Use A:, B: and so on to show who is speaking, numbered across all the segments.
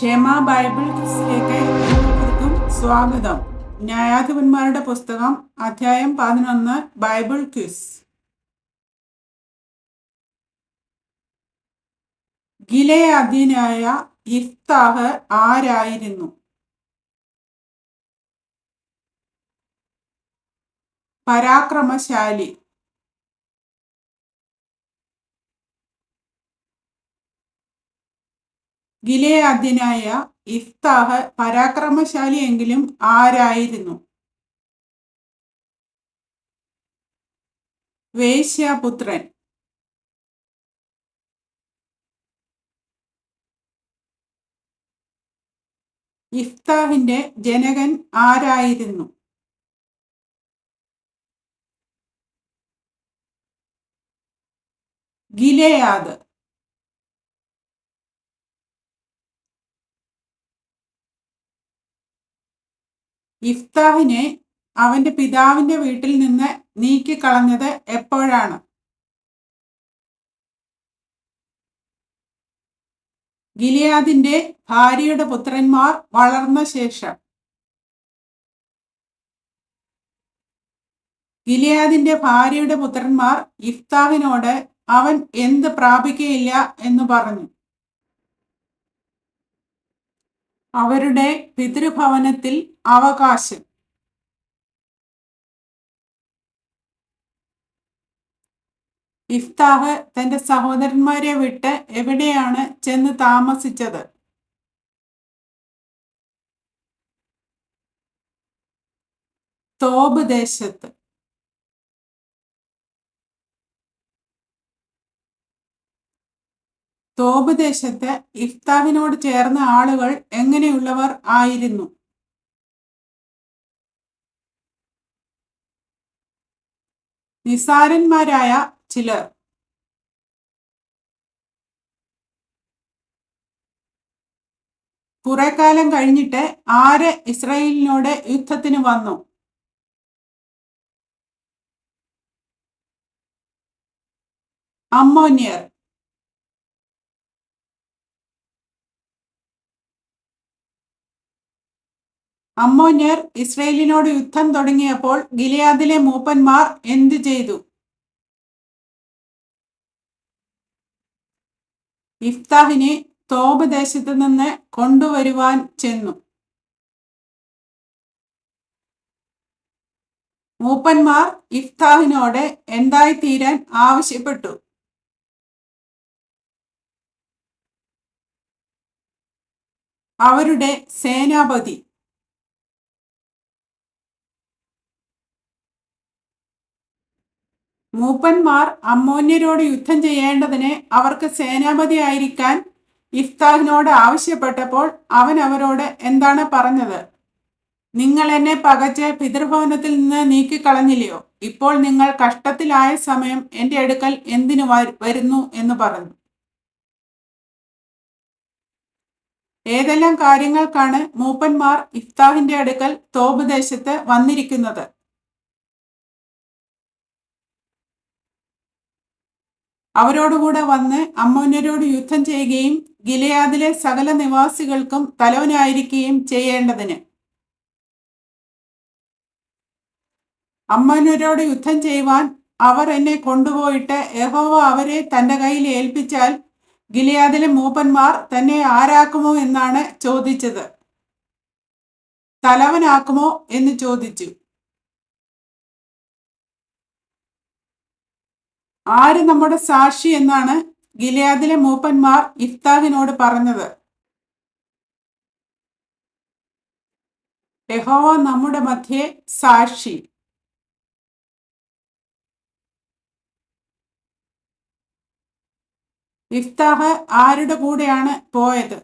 A: ക്ഷമ ബൈബിൾ ക്വിസിലേക്ക് എല്ലാവർക്കും സ്വാഗതം. ന്യായാധിപന്മാരുടെ പുസ്തകം അധ്യായം 11 ബൈബിൾ ക്വിസ്. ഗിലെയാദ്യനായ യിഫ്താഹ് ആരായിരുന്നു? പരാക്രമശാലി. ഗിലെയാദ്യനായ യിഫ്താഹ് പരാക്രമശാലിയെങ്കിലും ആരായിരുന്നു? വേശ്യാപുത്രൻ. യിഫ്താഹിന്റെ ജനകൻ ആരായിരുന്നു? ഗിലെയാദ്. യിഫ്താഹിനെ അവന്റെ പിതാവിന്റെ വീട്ടിൽ നിന്ന് നീക്കിക്കളഞ്ഞത് എപ്പോഴാണ്? ഗിലെയാദിന്റെ ഭാര്യയുടെ പുത്രന്മാർ വളർന്ന ശേഷം. ഗിലെയാദിന്റെ ഭാര്യയുടെ പുത്രന്മാർ യിഫ്താഹിനോട് അവൻ എന്ത് പ്രാപിക്കുകയില്ല എന്ന് പറഞ്ഞു. അവരുടെ പിതൃഭവനത്തിൽ അവകാശം. യിഫ്താഹ് തന്റെ സഹോദരന്മാരെ വിട്ട് എവിടെയാണ് ചെന്ന് താമസിച്ചത്? തോബ് ദേശത്ത്. തോബ് ദേശത്ത് യിഫ്താഹിനോട് ചേർന്ന ആളുകൾ എങ്ങനെയുള്ളവർ ആയിരുന്നു? നിസ്സാരന്മാരായ ചിലർ. കുറെ കാലം കഴിഞ്ഞിട്ട് ആര് ഇസ്രായേലിനോട് യുദ്ധത്തിന് വന്നു? അമ്മോന്യർ. അമ്മോന്യർ ഇസ്രായേലിനോട് യുദ്ധം തുടങ്ങിയപ്പോൾ ഗിലെയാദിലെ മൂപ്പന്മാർ എന്തു ചെയ്തു? യിഫ്താഹിനെ തോബ് ദേശത്ത് നിന്ന് കൊണ്ടുവരുവാൻ ചെന്നു. മൂപ്പന്മാർ യിഫ്താഹിനോട് എന്തായിത്തീരാൻ ആവശ്യപ്പെട്ടു? അവരുടെ സേനാപതി. മൂപ്പന്മാർ അമ്മോന്യരോട് യുദ്ധം ചെയ്യേണ്ടതിന് അവർക്ക് സേനാപതി ആയിരിക്കാൻ യിഫ്താഹിനോട് ആവശ്യപ്പെട്ടപ്പോൾ അവൻ അവരോട് എന്താണ് പറഞ്ഞത്? നിങ്ങൾ എന്നെ പകച്ച് പിതൃഭവനത്തിൽ നിന്ന് നീക്കിക്കളഞ്ഞില്ലയോ? ഇപ്പോൾ നിങ്ങൾ കഷ്ടത്തിലായ സമയം എൻ്റെ അടുക്കൽ എന്തിനു വരുന്നു എന്ന് പറഞ്ഞു. ഏതെല്ലാം കാര്യങ്ങൾക്കാണ് മൂപ്പന്മാർ യിഫ്താഹിന്റെ അടുക്കൽ തോബ് ദേശത്ത് വന്നിരിക്കുന്നത്? അവരോടുകൂടെ വന്ന് അമ്മോന്യരോട് യുദ്ധം ചെയ്യുകയും ഗിലെയാദിലെ സകല നിവാസികൾക്കും തലവനായിരിക്കുകയും ചെയ്യേണ്ടതിന്. അമ്മോന്യരോട് യുദ്ധം ചെയ്യുവാൻ അവർ എന്നെ കൊണ്ടുപോയിട്ട് യഹോവ അവരെ തന്റെ കയ്യിൽ ഏൽപ്പിച്ചാൽ ഗിലെയാദിലെ മൂപ്പന്മാർ തന്നെ ആരാക്കുമോ എന്നാണ് ചോദിച്ചത്. തലവനാക്കുമോ എന്ന് ചോദിച്ചു. ആര് നമ്മുടെ സാക്ഷി എന്നാണ് ഗിലെയാദിലെ മൂപ്പന്മാർ യിഫ്താഹിനോട് പറഞ്ഞത്? യഹോവ നമ്മുടെ മധ്യേ സാക്ഷി. യിഫ്താഹ് ആരുടെ കൂടെയാണ് പോയത്?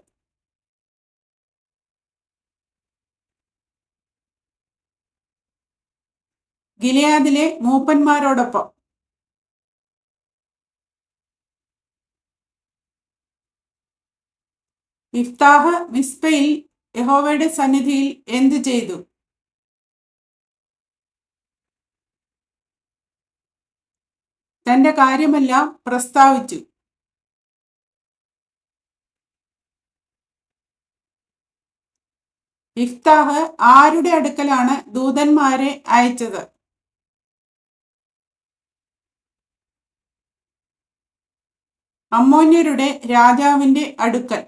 A: ഗിലെയാദിലെ മൂപ്പന്മാരോടൊപ്പം. യിഫ്താഹ് മിസ്പയിൽ യഹോവയുടെ സന്നിധിയിൽ എന്തു ചെയ്തു? തന്റെ കാര്യമെല്ലാം പ്രസ്താവിച്ചു. ഇഫ്താഹ് ആരുടെ അടുക്കലാണ് ദൂതന്മാരെ അയച്ചത്? അമ്മോന്യരുടെ രാജാവിന്റെ അടുക്കൽ.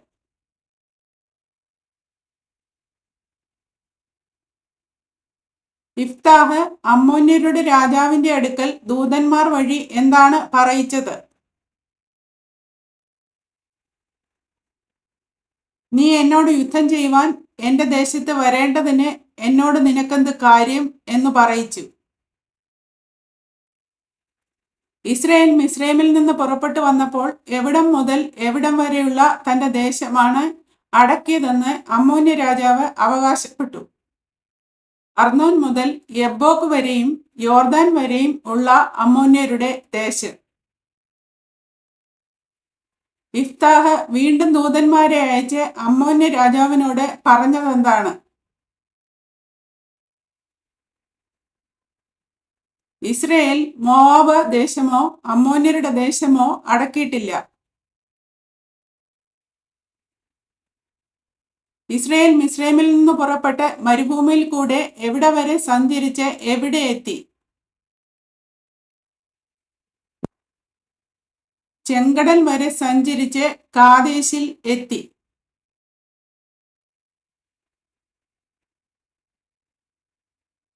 A: ഇഫ്താഹ് അമ്മോന്യരുടെ രാജാവിന്റെ അടുക്കൽ ദൂതന്മാർ വഴി എന്താണ് പറയിച്ചത്? നീ എന്നോട് യുദ്ധം ചെയ്യുവാൻ എന്റെ ദേശത്ത് വരേണ്ടതിന് എന്നോട് നിനക്കെന്ത് കാര്യം എന്ന് പറയിച്ചു. ഇസ്രായേൽ മിസ്രൈമിൽ നിന്ന് പുറപ്പെട്ടു വന്നപ്പോൾ എവിടം മുതൽ എവിടം വരെയുള്ള തന്റെ ദേശമാണ് അടക്കിയതെന്ന് അമ്മോന്യ രാജാവ് അവകാശപ്പെട്ടു. അർന്നോൻ മുതൽ യബ്ബോക്ക് വരെയും യോർദാൻ വരെയും ഉള്ള അമ്മോന്യരുടെ ദേശം. ഇഫ്താഹ് വീണ്ടും ദൂതന്മാരെ അയച്ച് അമ്മോന്യ രാജാവിനോട് പറഞ്ഞതെന്താണ്? ഇസ്രായേൽ മോവാബ് ദേശമോ അമ്മോന്യരുടെ ദേശമോ അടക്കിയിട്ടില്ല. ഇസ്രായേൽ മിസ്രൈമിൽ നിന്ന് പുറപ്പെട്ട് മരുഭൂമിയിൽ കൂടെ എവിടെ വരെ സഞ്ചരിച്ച് എവിടെ എത്തി? ചെങ്കടൽ വരെ സഞ്ചരിച്ച് കാദേശിൽ എത്തി.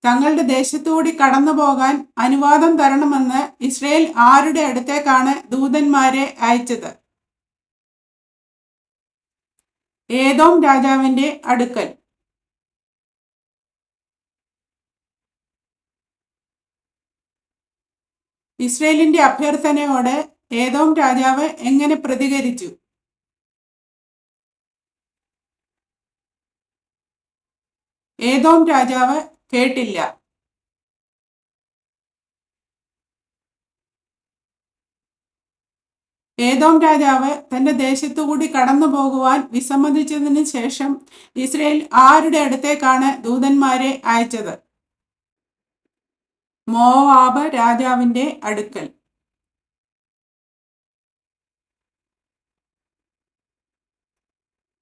A: തങ്ങളുടെ ദേശത്തുകൂടി കടന്നു പോകാൻ അനുവാദം തരണമെന്ന് ഇസ്രായേൽ ആരുടെ അടുത്തേക്കാണ് ദൂതന്മാരെ അയച്ചത്? ഏദോം രാജാവിന്റെ അടുക്കൽ. ഇസ്രായേലിന്റെ അഭ്യർത്ഥനയോട് ഏദോം രാജാവ് എങ്ങനെ പ്രതികരിച്ചു? ഏദോം രാജാവ് കേട്ടില്ല. ഏദോം രാജാവ് തന്റെ ദേശത്തുകൂടി കടന്നു പോകുവാൻ വിസമ്മതിച്ചതിന് ശേഷം ഇസ്രായേൽ ആരുടെ അടുത്തേക്കാണ് ദൂതന്മാരെ അയച്ചത്? മോവാബ് രാജാവിന്റെ അടുക്കൽ.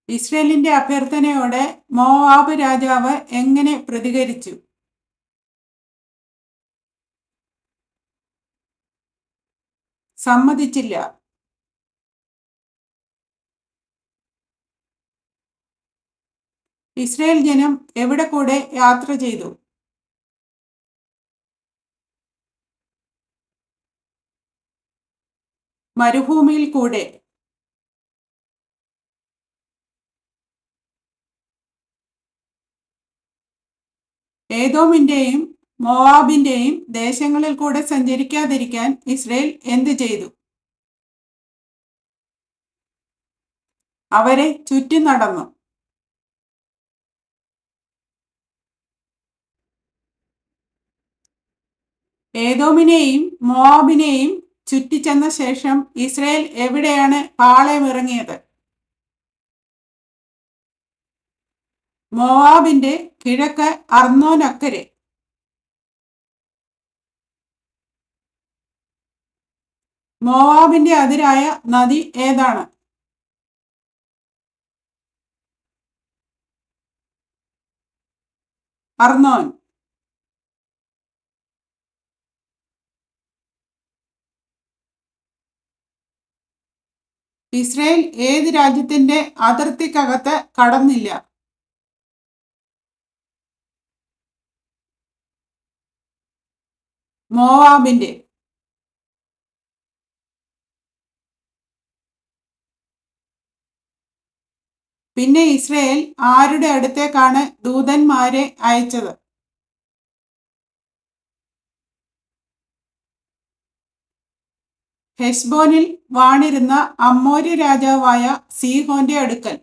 A: ഇസ്രായേലിന്റെ അഭ്യർത്ഥനയോടെ മോവാബ് രാജാവ് എങ്ങനെ പ്രതികരിച്ചു? സമ്മതിച്ചില്ല. ഇസ്രായേൽ ജനം എവിടെ കൂടെ യാത്ര ചെയ്തു? മരുഭൂമിയിൽ കൂടെ. ഏദോമിന്റെയും മോവാബിന്റെയും ദേശങ്ങളിൽ കൂടെ സഞ്ചരിക്കാതിരിക്കാൻ ഇസ്രായേൽ എന്ത് ചെയ്തു? അവരെ ചുറ്റി നടന്നു. ഏദോമിനെയും മോവാബിനെയും ചുറ്റിച്ചെന്ന ശേഷം ഇസ്രായേൽ എവിടെയാണ് പാളയമിറങ്ങിയത്? മോവാബിന്റെ കിഴക്ക് അർന്നോനക്കരെ. മോവാബിന്റെ അതിരായ നദി ഏതാണ്? അർന്നോൻ. ഇസ്രായേൽ ഏത് രാജ്യത്തിന്റെ അതിർത്തിക്കകത്ത് കടന്നില്ല? മോവാബിന്റെ. പിന്നെ ഇസ്രായേൽ ആരുടെ അടുത്തേക്കാണ് ദൂതന്മാരെ അയച്ചത്? ഹെശ്ബോനിൽ വാണിരുന്ന അമ്മോര്യ രാജാവായ സീഹോന്റെ അടുക്കൽ.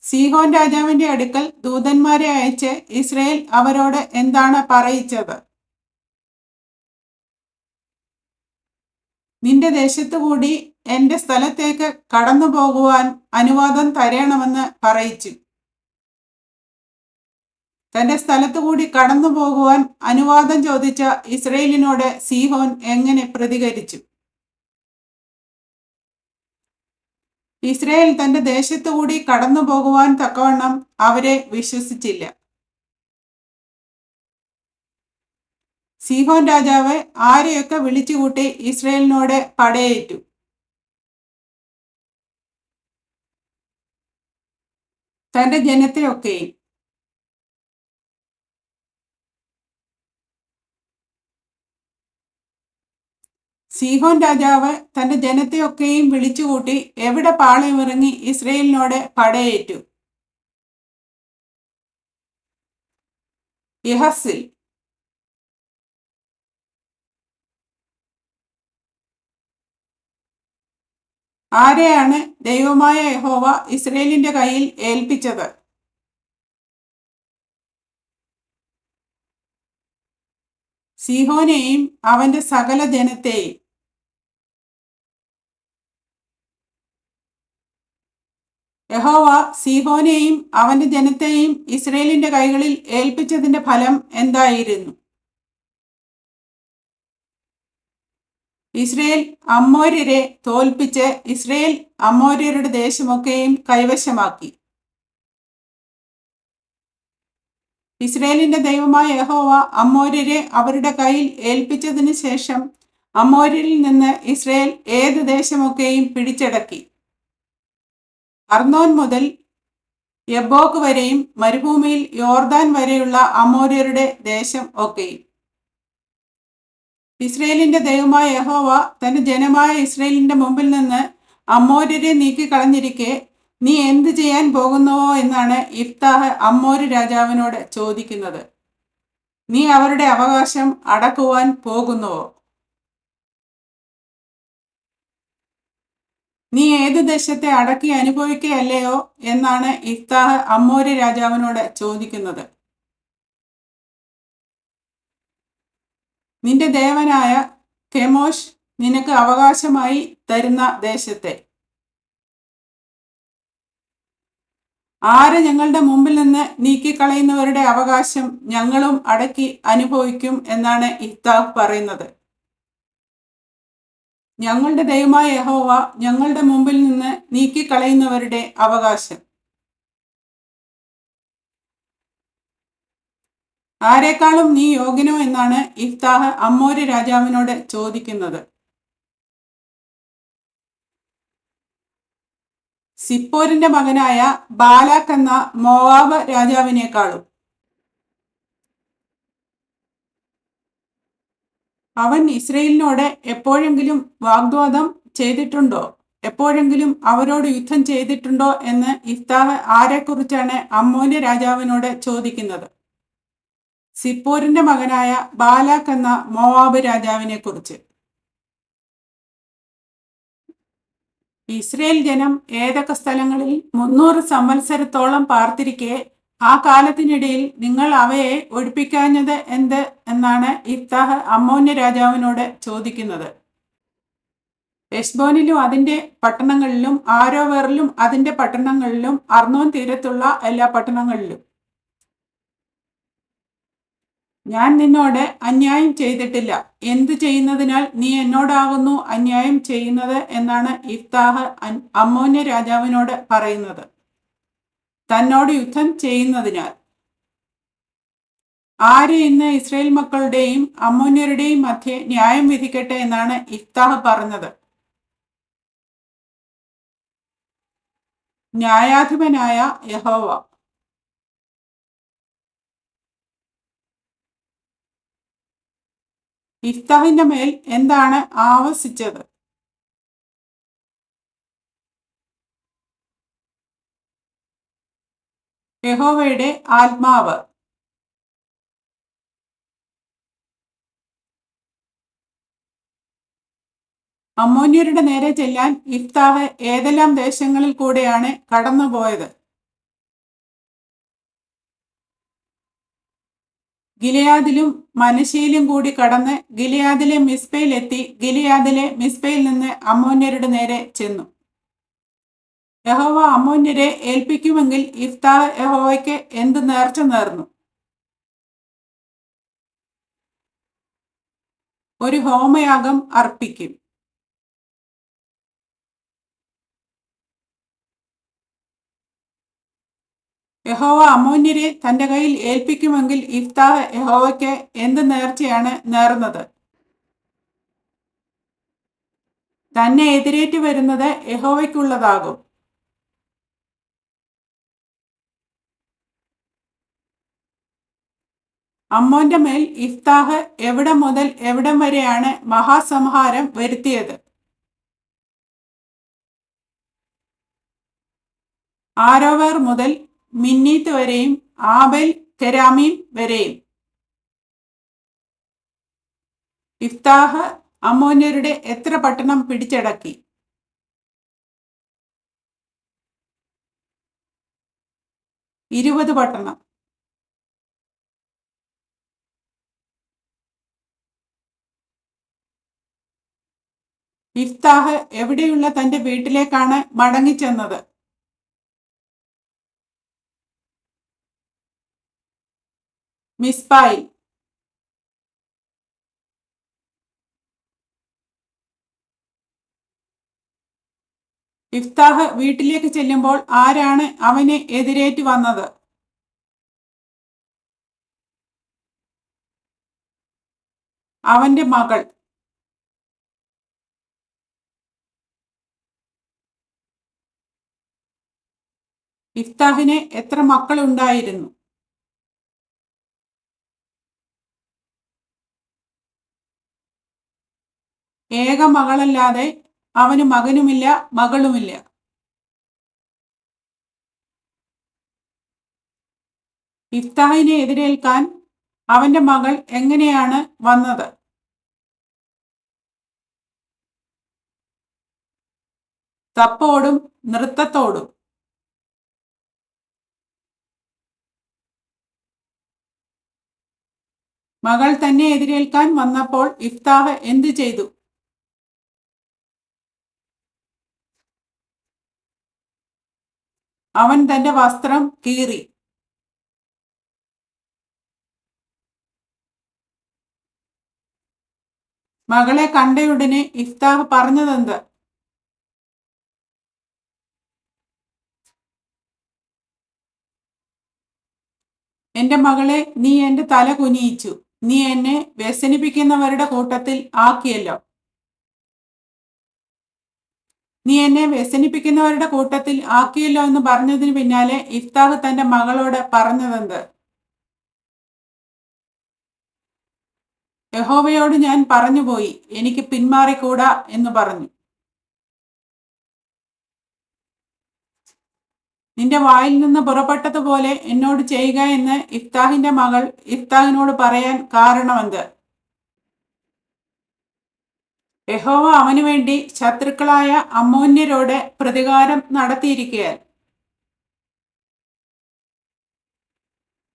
A: സീഹോൻ രാജാവിന്റെ അടുക്കൽ ദൂതന്മാരെ അയച്ച് ഇസ്രായേൽ അവരോട് എന്താണ് പറയിച്ചത്? നിന്റെ ദേശത്തുകൂടി എന്റെ സ്ഥലത്തേക്ക് കടന്നു പോകുവാൻ അനുവാദം തരണമെന്ന് പറയിച്ചു. തന്റെ സ്ഥലത്തുകൂടി കടന്നു പോകുവാൻ അനുവാദം ചോദിച്ച ഇസ്രായേലിനോട് സീഹോൻ എങ്ങനെ പ്രതികരിച്ചു? ഇസ്രയേൽ തന്റെ ദേശത്തുകൂടി കടന്നു പോകുവാൻ തക്കവണ്ണം അവരെ വിശ്വസിച്ചില്ല. സീഹോൻ രാജാവ് ആരെയൊക്കെ വിളിച്ചുകൂട്ടി ഇസ്രയേലിനോട് പടയേറ്റു. തന്റെ ജനത്തെ ഒക്കെയും. സീഹോൻ രാജാവ് തന്റെ ജനത്തെ ഒക്കെയും വിളിച്ചുകൂട്ടി എവിടെ പാളയമിറങ്ങി ഇസ്രയേലിനോട് പടയേറ്റു? യഹസിൽ. ആരെയാണ് ദൈവമായ യഹോവ ഇസ്രയേലിന്റെ കയ്യിൽ ഏൽപ്പിച്ചത്? സീഹോനെയും അവന്റെ സകല ജനത്തെയും. യഹോവ സീഹോനെയും അവന്റെ ജനത്തെയും ഇസ്രയേലിന്റെ കൈകളിൽ ഏൽപ്പിച്ചതിന്റെ ഫലം എന്തായിരുന്നു? ഇസ്രയേൽ അമ്മോര്യരെ തോൽപ്പിച്ച് ഇസ്രയേൽ അമ്മോര്യരുടെ ദേശമൊക്കെയും കൈവശമാക്കി. ഇസ്രയേലിന്റെ ദൈവമായ യഹോവ അമ്മോര്യരെ അവരുടെ കയ്യിൽ ഏൽപ്പിച്ചതിന് ശേഷം അമ്മോര്യരിൽ നിന്ന് ഇസ്രയേൽ ഏത് ദേശമൊക്കെയും പിടിച്ചടക്കി? അർന്നോൻ മുതൽ യബ്ബോക്ക് വരെയും മരുഭൂമിയിൽ യോർദാൻ വരെയുള്ള അമോര്യരുടെ ദേശം ഒക്കെയും. ഇസ്രയേലിന്റെ ദൈവമായ യഹോവ തന്റെ ജനമായ ഇസ്രയേലിന്റെ മുമ്പിൽ നിന്ന് അമ്മോര്യരെ നീക്കിക്കളഞ്ഞിരിക്കെ നീ എന്ത് ചെയ്യാൻ പോകുന്നുവോ എന്നാണ് യിഫ്താഹ് അമ്മോര് രാജാവിനോട് ചോദിക്കുന്നത്. നീ അവരുടെ അവകാശം അടക്കുവാൻ പോകുന്നുവോ? നീ ഏത് ദേശത്തെ അടക്കി അനുഭവിക്കുകയല്ലയോ എന്നാണ് യിഫ്താഹ് അമ്മോര് രാജാവിനോട് ചോദിക്കുന്നത്. നിന്റെ ദേവനായ കെമോഷ് നിനക്ക് അവകാശമായി തരുന്ന ദേശത്തെ. ആര് ഞങ്ങളുടെ മുമ്പിൽ നിന്ന് നീക്കിക്കളയുന്നവരുടെ അവകാശം ഞങ്ങളും അടക്കി അനുഭവിക്കും എന്നാണ് യിഫ്താഹ് പറയുന്നത്. ഞങ്ങളുടെ ദൈവമായ യഹോവ ഞങ്ങളുടെ മുമ്പിൽ നിന്ന് നീക്കിക്കളയുന്നവരുടെ അവകാശം. ആരെക്കാളും നീ യോഗ്യനോ എന്നാണ് യിഫ്താഹ് അമ്മോര് രാജാവിനോട് ചോദിക്കുന്നത്. സിപ്പോരിന്റെ മകനായ ബാലാക്ക് എന്ന മോവാബ് രാജാവിനേക്കാളും. അവൻ ഇസ്രയേലിനോട് എപ്പോഴെങ്കിലും വാഗ്വാദം ചെയ്തിട്ടുണ്ടോ? എപ്പോഴെങ്കിലും അവരോട് യുദ്ധം ചെയ്തിട്ടുണ്ടോ എന്ന് യിഫ്താഹ് ആരെക്കുറിച്ചാണ് അമ്മോന്യ രാജാവിനോട് ചോദിക്കുന്നത്? സിപ്പോരിന്റെ മകനായ ബാലാക്ക് എന്ന മോവാബ് രാജാവിനെ കുറിച്ച്. ഇസ്രയേൽ ജനം ഏതൊക്കെ സ്ഥലങ്ങളിൽ 300 സംവത്സരത്തോളം പാർത്തിരിക്കെ ആ കാലത്തിനിടയിൽ നിങ്ങൾ അവയെ ഒഴിപ്പിക്കാഞ്ഞത് എന്ത് എന്നാണ് യിഫ്താഹ് അമ്മോന്യ രാജാവിനോട് ചോദിക്കുന്നത്. ഹെശ്ബോനിലും അതിന്റെ പട്ടണങ്ങളിലും ആരോവേറിലും അതിന്റെ പട്ടണങ്ങളിലും അർന്നോൻ തീരത്തുള്ള എല്ലാ പട്ടണങ്ങളിലും. ഞാൻ നിന്നോട് അന്യായം ചെയ്തിട്ടില്ല. എന്തു ചെയ്യുന്നതിനാൽ നീ എന്നോടാകുന്നു അന്യായം ചെയ്യുന്നത് എന്നാണ് യിഫ്താഹ് അമ്മോന്യ രാജാവിനോട് പറയുന്നത്. തന്നോട് യുദ്ധം ചെയ്യുന്നതിനാൽ. ആര് ഇന്ന് ഇസ്രയേൽ മക്കളുടെയും അമ്മോന്യരുടെയും മധ്യേ ന്യായം വിധിക്കട്ടെ എന്നാണ് യിഫ്താഹ് പറഞ്ഞത്. ന്യായാധിപനായ യഹോവ. യിഫ്താഹിന്റെ മേൽ എന്താണ് ആവസിച്ചത്? യഹോവയുടെ ആത്മാവ്. അമ്മോന്യരുടെ നേരെ ചെല്ലാൻ യിഫ്താഹ് ഏതെല്ലാം ദേശങ്ങളിൽ കൂടെയാണ് കടന്നുപോയത്? ഗിലെയാദിലും മനശ്ശെയിലും കൂടി കടന്ന് ഗിലെയാദിലെ മിസ്പയിലെത്തി ഗിലെയാദിലെ മിസ്പയിൽ നിന്ന് അമ്മോന്യരുടെ നേരെ ചെന്നു. യഹോവ അമ്മോന്യരെ ഏൽപ്പിക്കുമെങ്കിൽ യിഫ്താഹ് യഹോവയ്ക്ക് എന്ത് നേർച്ച നേർന്നു? ഒരു ഹോമയാഗം അർപ്പിക്കും. യഹോവ അമ്മോന്യരെ തന്റെ കയ്യിൽ ഏൽപ്പിക്കുമെങ്കിൽ ഇഫ്താഹ് യഹോവയ്ക്ക് എന്ത് നേർച്ചയാണ് നേർന്നത്? തന്നെ എതിരേറ്റു വരുന്നത് യഹോവയ്ക്കുള്ളതാകും. അമ്മോന്റെ മേൽ ഇഫ്താഹ് എവിടം മുതൽ എവിടം വരെയാണ് മഹാസംഹാരം വരുത്തിയത്? ആരോവേർ മുതൽ മിന്നീത്ത് വരെയും ആബേൽ കെരാമീം വരെയും. ഇഫ്താഹ് അമ്മോന്യരുടെ എത്ര പട്ടണം പിടിച്ചടക്കി? 20 പട്ടണം. ഇഫ്താഹ് എവിടെയുള്ള തന്റെ വീട്ടിലേക്കാണ് മടങ്ങിച്ചെന്നത്? മിസ്പായിൽ. ഇഫ്താഹ് വീട്ടിലേക്ക് ചെല്ലുമ്പോൾ ആരാണ് അവനെ എതിരേറ്റു വന്നത്? അവന്റെ മകൾ. ഇഫ്താഹിന് എത്ര മക്കളുണ്ടായിരുന്നു? ഏക മകളല്ലാതെ അവന് മകനുമില്ല, മകളുമില്ല. ഇഫ്താഹിനെ എതിരേൽക്കാൻ അവന്റെ മകൾ എങ്ങനെയാണ് വന്നത്? തപ്പോടും നൃത്തത്തോടും. മകൾ തന്നെ എതിരേൽക്കാൻ വന്നപ്പോൾ ഇഫ്താഹ് എന്തു ചെയ്തു? അവൻ തന്റെ വസ്ത്രം കീറി. മകളെ കണ്ടയുടനെ ഇഫ്താഹ് പറഞ്ഞതെന്ത്? എന്റെ മകളെ, നീ എന്റെ തല കുനിയിച്ചു. നീ എന്നെ വ്യസനിപ്പിക്കുന്നവരുടെ കൂട്ടത്തിൽ ആക്കിയല്ലോ. എന്ന് പറഞ്ഞതിന് പിന്നാലെ ഇഫ്താഹ് തന്റെ മകളോട് പറഞ്ഞതെന്ത്? യഹോവയോട് ഞാൻ പറഞ്ഞുപോയി, എനിക്ക് പിന്മാറിക്കൂടാ എന്ന് പറഞ്ഞു. നിന്റെ വായിൽ നിന്ന് പുറപ്പെട്ടതുപോലെ എന്നോട് ചെയ്യുക എന്ന് ഇഫ്താഹിന്റെ മകൾ ഇഫ്താഹിനോട് പറയാൻ കാരണമെന്ത്? യഹോവ അവനു വേണ്ടി ശത്രുക്കളായ അമ്മോന്യരോട് പ്രതികാരം നടത്തിയിരിക്കയാൽ.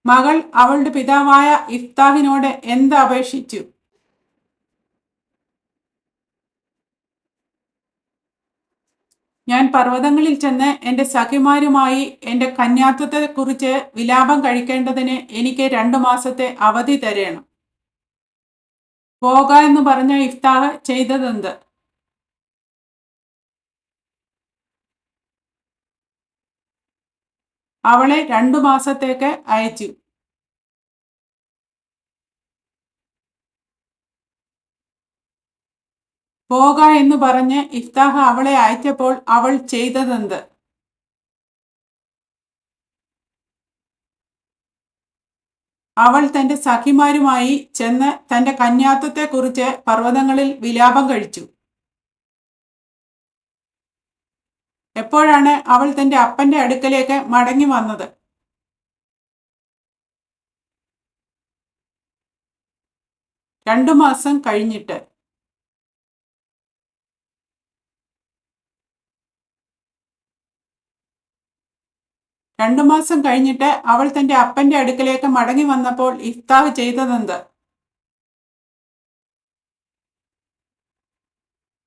A: മകൾ അവളുടെ പിതാവായ ഇഫ്താഹിനോട് എന്ത് അപേക്ഷിച്ചു? ഞാൻ പർവ്വതങ്ങളിൽ ചെന്ന് എൻ്റെ സഖിമാരുമായി എൻ്റെ കന്യാത്വത്തെക്കുറിച്ച് വിലാപം കഴിക്കേണ്ടതിന് എനിക്ക് 2 മാസത്തെ അവധി തരേണം. പോക എന്ന് പറഞ്ഞ ഇഫ്താഹ് ചെയ്തതെന്ത്? അവളെ 2 മാസത്തേക്ക് അയച്ചു. പോക എന്ന് പറഞ്ഞ് ഇഫ്താഹ് അവളെ അയച്ചപ്പോൾ അവൾ ചെയ്തതെന്ത്? അവൾ തന്റെ സഖിമാരുമായി ചെന്ന് തന്റെ കന്യാത്വത്തെക്കുറിച്ച് പർവ്വതങ്ങളിൽ വിലാപം കഴിച്ചു. എപ്പോഴാണ് അവൾ തന്റെ അപ്പന്റെ അടുക്കലേക്ക് മടങ്ങി വന്നത്? 2 മാസം കഴിഞ്ഞിട്ട്. രണ്ടു മാസം കഴിഞ്ഞിട്ട് അവൾ തന്റെ അപ്പന്റെ അടുക്കലേക്ക് മടങ്ങി വന്നപ്പോൾ ഇഫ്താഹ് ചെയ്തതെന്ത്?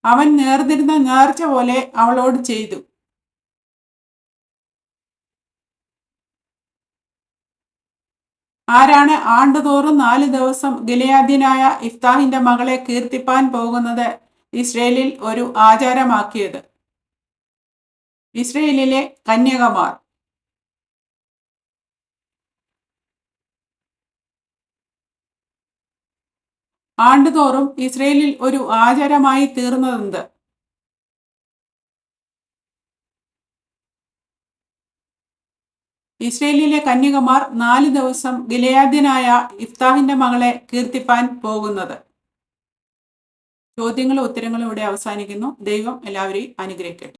A: അവൻ നേർന്നിരുന്ന നേർച്ച പോലെ അവളോട് ചെയ്തു. ആരാണ് ആണ്ടുതോറും 4 ദിവസം ഗിലെയാദ്യനായ ഇഫ്താഹിന്റെ മകളെ കീർത്തിപ്പാൻ പോകുന്നത് ഇസ്രയേലിൽ ഒരു ആചാരമാക്കിയത്? ഇസ്രയേലിലെ കന്യകമാർ. ആണ്ടുതോറും ഇസ്രയേലിൽ ഒരു ആചാരമായി തീർന്നതെന്ത്? ഇസ്രയേലിലെ കന്യകമാർ 4 ദിവസം ഗിലെയാദ്യനായ യിഫ്താഹിന്റെ മകളെ കീർത്തിപ്പാൻ പോകുന്നത്. ചോദ്യങ്ങളും ഉത്തരങ്ങളും ഇവിടെ അവസാനിക്കുന്നു. ദൈവം എല്ലാവരെയും അനുഗ്രഹിക്കട്ടെ.